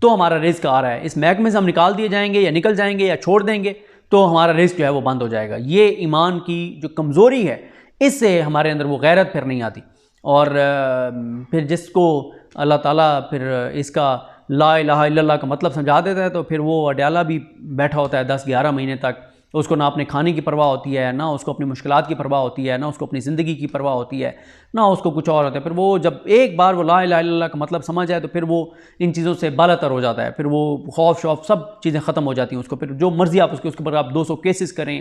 तो हमारा रिस्क आ रहा है, इस महकमे से हम निकाल दिए जाएंगे या निकल जाएंगे या छोड़ देंगे तो हमारा रिस्क जो है वो बंद हो जाएगा। ये ईमान की जो कमज़ोरी है, इससे हमारे अंदर वो गैरत फिर नहीं आती। और फिर जिसको अल्लाह ताला फिर इसका ला इलाहा इल्लल्लाह का मतलब समझा देता है, तो फिर वो अडयाला भी बैठा होता है 10-11 महीने तक। उसको ना अपने खाने की परवाह होती है, ना उसको अपनी मुश्किलात की परवाह होती है, ना उसको अपनी ज़िंदगी की परवाह होती है, ना उसको कुछ और होता है। फिर वो जब एक बार वो ला इलाहा इल्लल्लाह का मतलब समझ जाए तो फिर वो इन चीज़ों से बालातर हो जाता है। फिर वो खौफ शौफ सब चीज़ें ख़त्म हो जाती हैं उसको। फिर जो मर्ज़ी आप उसके ऊपर आप 200 केसेस करें,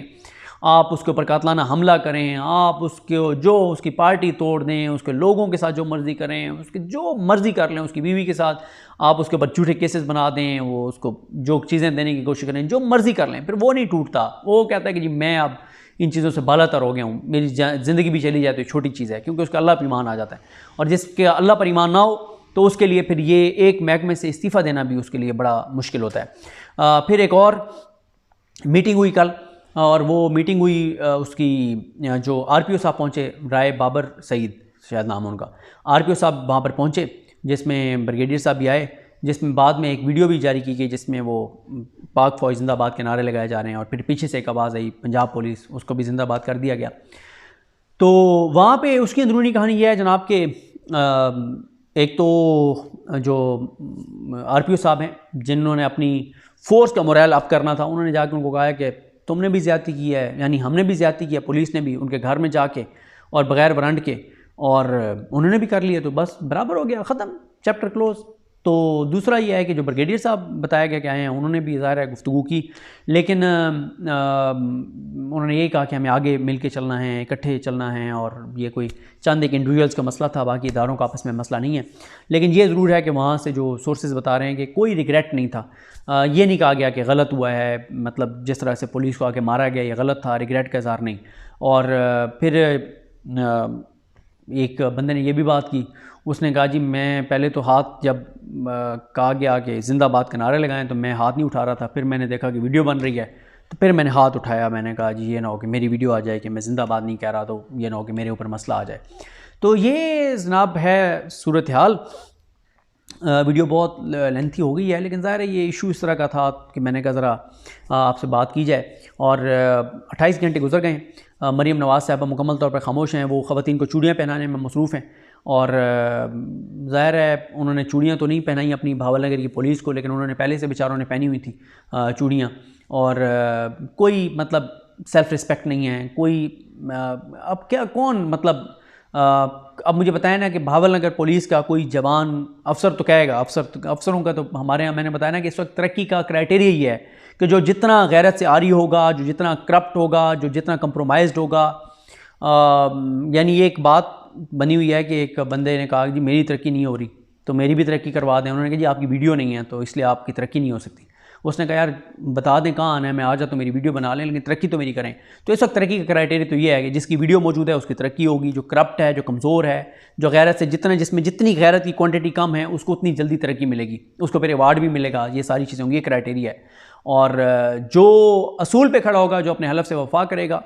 आप उसके ऊपर कातलाना हमला करें, आप उसकी पार्टी तोड़ दें, उसके लोगों के साथ जो मर्ज़ी करें, उसके जो मर्ज़ी कर लें, उसकी बीवी के साथ आप उसके ऊपर झूठे केसेस बना दें, वो उसको जो चीज़ें देने की कोशिश करें, जो मर्ज़ी कर लें, फिर वो नहीं टूटता। वो कहता है कि जी मैं अब इन चीज़ों से बालातर हो गया हूँ, मेरी ज़िंदगी भी चली जाए तो छोटी चीज़ है, क्योंकि उसका अल्लाह पर ईमान आ जाता है। और जिसके अल्लाह पर ईमान ना हो तो उसके लिए फिर ये एक महकमे से इस्तीफ़ा देना भी उसके लिए बड़ा मुश्किल होता है। फिर एक और मीटिंग हुई कल, और वो मीटिंग हुई उसकी जो RPO साहब पहुँचे, राय बाबर सईद शायद नाम है उनका, RPO साहब वहाँ पर पहुँचे, जिसमें ब्रिगेडियर साहब भी आए, जिसमें बाद में एक वीडियो भी जारी की गई जिसमें वो पाक फ़ौज जिंदाबाद के नारे लगाए जा रहे हैं, और फिर पीछे से एक आवाज़ आई पंजाब पुलिस, उसको भी जिंदाबाद कर दिया गया। तो वहाँ पे उसकी अंदरूनी कहानी यह है जनाब के, एक तो जो RPO साहब हैं जिन्होंने अपनी फ़ोर्स का मोरल अप करना था, उन्होंने जाकर उनको कहा कि तुमने भी ज़्यादती की है, यानी हमने भी ज़्यादती की है, पुलिस ने भी उनके घर में जाके और बग़ैर वारंट के, और उन्होंने भी कर लिया, तो बस बराबर हो गया, ख़त्म, चैप्टर क्लोज़। तो दूसरा ये है कि जो ब्रिगेडियर साहब बताया गया कि आए हैं, उन्होंने भी ज़ाहिर है गुफ्तगू की, लेकिन उन्होंने यही कहा कि हमें आगे मिल के चलना है, इकट्ठे चलना है, और ये कोई चंद एक इंडिविजुअल्स का मसला था, बाकी इदारों का आपस में मसला नहीं है। लेकिन ये ज़रूर है कि वहाँ से जो सोर्सेज बता रहे हैं कि कोई रिग्रेट नहीं था, ये नहीं कहा गया कि गलत हुआ है, मतलब जिस तरह से पुलिस को आके मारा गया ये गलत था, रिग्रेट का इज़हार नहीं। और फिर एक बंदे ने ये भी बात की, उसने कहा जी मैं पहले तो हाथ जब कहा गया कि जिंदाबाद के नारे लगाएं तो मैं हाथ नहीं उठा रहा था, फिर मैंने देखा कि वीडियो बन रही है तो फिर मैंने हाथ उठाया, मैंने कहा जी ये ना हो कि मेरी वीडियो आ जाए कि मैं जिंदाबाद नहीं कह रहा, तो ये ना हो कि मेरे ऊपर मसला आ जाए। तो ये जनाब है सूरत हाल। वीडियो बहुत लेंथी हो गई है, लेकिन ज़ाहिर है ये इशू इस तरह का था कि मैंने कहा ज़रा आपसे बात की जाए। और 28 घंटे गुजर गए। मरीम नवाज़ साहबा मुकम्मल तौर पर खामोश हैं। वो ख़वातीन को चूड़ियाँ पहनाने में मसरूफ़ हैं और ज़ाहिर है उन्होंने चूड़ियाँ तो नहीं पहनाई अपनी भावलनगर की पुलिस को, लेकिन उन्होंने पहले से बेचारों ने पहनी हुई थी चूड़ियाँ। और कोई मतलब सेल्फ़ रिस्पेक्ट नहीं है कोई। अब क्या कौन मतलब अब मुझे बताया ना कि भावलनगर पुलिस का कोई जवान अफसर तो कहेगा, अफसरों का तो हमारे यहाँ मैंने बताया ना कि इस वक्त तरक्की का क्राइटेरिया ये है कि जो जितना गैरत से आरी होगा, जो जितना करप्ट होगा, जो जितना कंप्रोमाइज्ड होगा। यानी ये एक बात बनी हुई है कि एक बंदे ने कहा कि मेरी तरक्की नहीं हो रही तो मेरी भी तरक्की करवा दें। उन्होंने कहा जी आपकी वीडियो नहीं है तो इसलिए आपकी तरक्की नहीं हो सकती। उसने कहा यार बता दें कहाँ आना है, मैं आ जाता तो मेरी वीडियो बना लें, लेकिन तरक्की तो मेरी करें। तो इस वक्त तरक्की का क्राइटेरिया तो ये है कि जिसकी वीडियो मौजूद है उसकी तरक्की होगी। जो करप्ट है, जो कमज़ोर है, जो गैरत से जिसमें जितनी गैरत की क्वांटिटी कम है उसको उतनी जल्दी तरक्की मिलेगी, उसको फिर अवार्ड भी मिलेगा। ये सारी चीज़ें होंगी, ये क्राइटेरिया है। और जो असूल पे खड़ा होगा, जो अपने हलफ से वफा करेगा,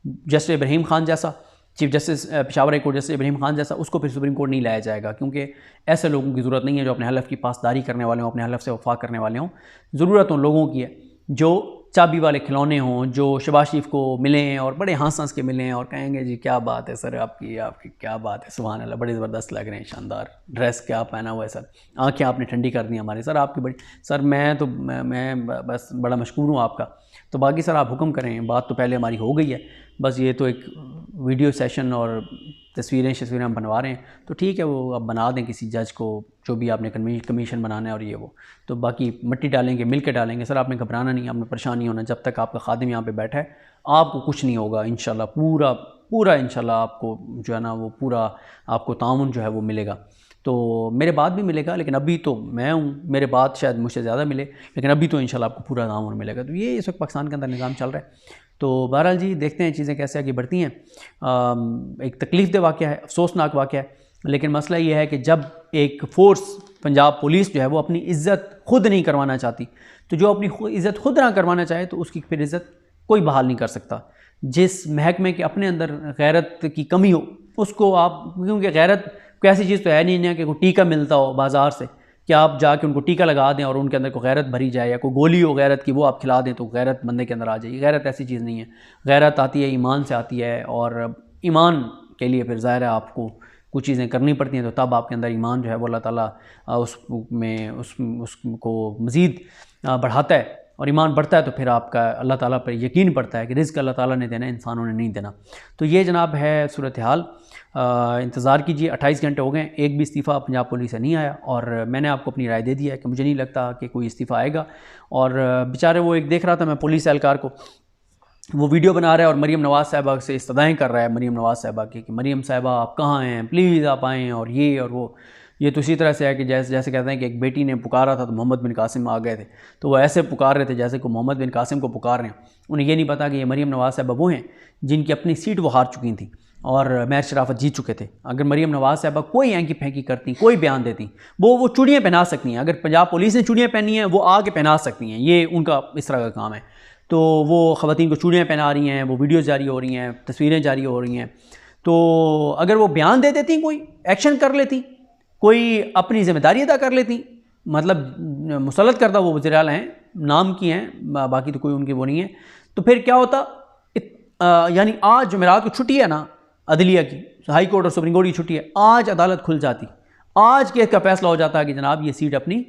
जस्टिस इब्राहिम खान जैसा, chief justice Peshawar high court justice Ibrahim Khan जैसा, उसको फिर सुप्रीम कोर्ट नहीं लाया जाएगा, क्योंकि ऐसे लोगों की ज़रूरत नहीं है जो अपने हलफ की पासदारी करने वाले हों, अपने हलफ से वफा करने वाले हों। ज़रूरत उन लोगों की है जो चाबी वाले खिलौने हों, जो शहबाज शरीफ को मिलें और बड़े हंस के मिलें और कहेंगे जी क्या बात है सर, आपकी क्या बात है, सुभान अल्लाह, बड़े ज़बरदस्त लग रहे हैं, शानदार ड्रेस क्या पहना हुआ है सर, आँखें आपने ठंडी कर दी हमारे सर, आपकी बड़ी सर, मैं बस बड़ा मशकूर हूँ आपका। तो बाकी सर आप हुक्म करें, बात तो पहले हमारी हो गई है, बस ये तो एक वीडियो सेशन और तस्वीरें हम बनवा रहे हैं, तो ठीक है वो आप बना दें किसी जज को, जो भी आपने कमीशन बनाना है और ये वो, तो बाकी मिट्टी डालेंगे, मिल के डालेंगे सर। आपने घबराना नहीं, आपने परेशान नहीं होना। जब तक आपका खादिम यहाँ पे बैठा है आपको कुछ नहीं होगा इंशाल्लाह। पूरा इंशाल्लाह आपको जो है ना वो पूरा आपको ताउन जो है वो मिलेगा। तो मेरे बाद भी मिलेगा, लेकिन अभी तो मैं हूँ, मेरे बाद शायद मुझसे ज़्यादा मिले, लेकिन अभी तो इंशाल्लाह आपको पूरा ताउन मिलेगा। तो ये इस वक्त पाकिस्तान के अंदर निज़ाम चल रहा है। तो बहरहाल जी देखते हैं चीज़ें कैसे आगे बढ़ती हैं। एक तकलीफ़ दे वाक़या है, अफसोसनाक वाक़या है, लेकिन मसला ये है कि जब एक फ़ोर्स पंजाब पुलिस जो है वो अपनी इज़्ज़त खुद नहीं करवाना चाहती, तो जो अपनी इज़्ज़त खुद ना करवाना चाहे तो उसकी फिर इज़्ज़त कोई बहाल नहीं कर सकता। जिस महकमे के अपने अंदर गैरत की कमी हो उसको आप, क्योंकि गैरत कोई ऐसी चीज़ तो है नहीं कि कोई टीका मिलता हो बाज़ार से कि आप जाके उनको टीका लगा दें और उनके अंदर कोई गैरत भरी जाए, या कोई गोली हो गैरत की वो आप खिला दें तो गैरत बंदे के अंदर आ जाएगी। गैरत ऐसी चीज़ नहीं है। गैरत आती है ईमान से आती है, और ईमान के लिए फिर ज़ाहिर है आपको कुछ चीज़ें करनी पड़ती हैं, तो तब आपके अंदर ईमान जो है वो अल्लाह ताला उसको मज़ीद बढ़ाता है, और ईमान बढ़ता है तो फिर आपका अल्लाह ताला पर यकीन पड़ता है कि रिज़्क़ अल्लाह ताला ने देना है, इंसानों ने नहीं देना। तो ये जनाब है सूरत हाल। इंतज़ार कीजिए, 28 घंटे हो गए, एक भी इस्तीफ़ा पंजाब पुलिस से नहीं आया, और मैंने आपको अपनी राय दे दी है कि मुझे नहीं लगता कि कोई इस्तीफ़ा आएगा। और बेचारे वो एक देख रहा था मैं पुलिस एहलकार को, वो वीडियो बना रहा है और मरीम नवाज़ साहिबा से इस्तदाएँ कर रहा है, मरीम नवाज़ साहिबा की कि मरीम साहिबा आप कहाँ हैं, प्लीज़ आप आएँ, और ये और वो। ये तो इसी तरह से है कि जैसे कहते हैं कि एक बेटी ने पुकारा था तो मोहम्मद बिन कासिम आ गए थे, तो वो ऐसे पुकार रहे थे जैसे को मोहम्मद बिन कासिम को पुकार रहे हैं। उन्हें ये नहीं पता कि ये मरीम नवाज़ साहिबा वो हैं जिनकी अपनी सीट वो हार चुकी थी और मैच शराफत जीत चुके थे। अगर मरीम नवाज़ साहिबा कोई एंकी फेंकी करती, कोई बयान देती, वो चूड़ियाँ पहना सकती हैं। अगर पंजाब पुलिस ने चूड़ियाँ पहनी हैं वो आके पहना सकती हैं, ये उनका इस तरह का काम है। तो वो ख़वातीन को चूड़ियाँ पहना रही हैं, वो वीडियोज़ जारी हो रही हैं, तस्वीरें जारी हो रही हैं। तो अगर वो बयान दे देती, कोई एक्शन कर लेती, कोई अपनी ज़िम्मेदारी अदा कर लेती, मतलब मुसल्लत करदा वो वज़ीर आला हैं, नाम की हैं, बाकी तो कोई उनकी वो नहीं है, तो फिर क्या होता। यानी आज जुमेरात को छुट्टी है ना अदलिया की, हाई कोर्ट और सुप्रीम कोर्ट की छुट्टी है, आज अदालत खुल जाती, आज केस का फैसला हो जाता है कि जनाब ये सीट अपनी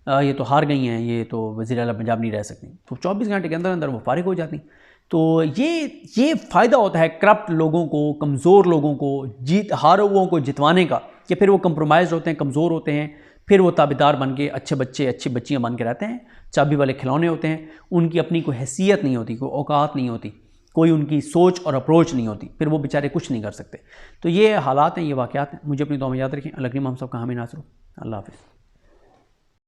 ये तो हार गई हैं, ये तो वज़ीर आला पंजाब नहीं रह सकती, तो 24 घंटे के अंदर अंदर वो फारिग हो जाती। तो ये फ़ायदा होता है करप्ट लोगों को, कमज़ोर लोगों को, हारे हुओं को जितवाने का, कि फिर वो कंप्रोमाइज़ होते हैं, कमज़ोर होते हैं, फिर वो ताबेदार बन के अच्छे बच्चे अच्छी बच्चियाँ बन के रहते हैं, चाबी वाले खिलौने होते हैं, उनकी अपनी कोई हैसियत नहीं होती, कोई औकात नहीं होती, कोई उनकी सोच और अप्रोच नहीं होती, फिर वो बेचारे कुछ नहीं कर सकते। तो ये हालात हैं, ये वाक़यात हैं। मुझे अपनी दुआ में याद रखें। अल्लाह करीम हम सब का हामी नासर हो। अल्लाह हाफ़िज़।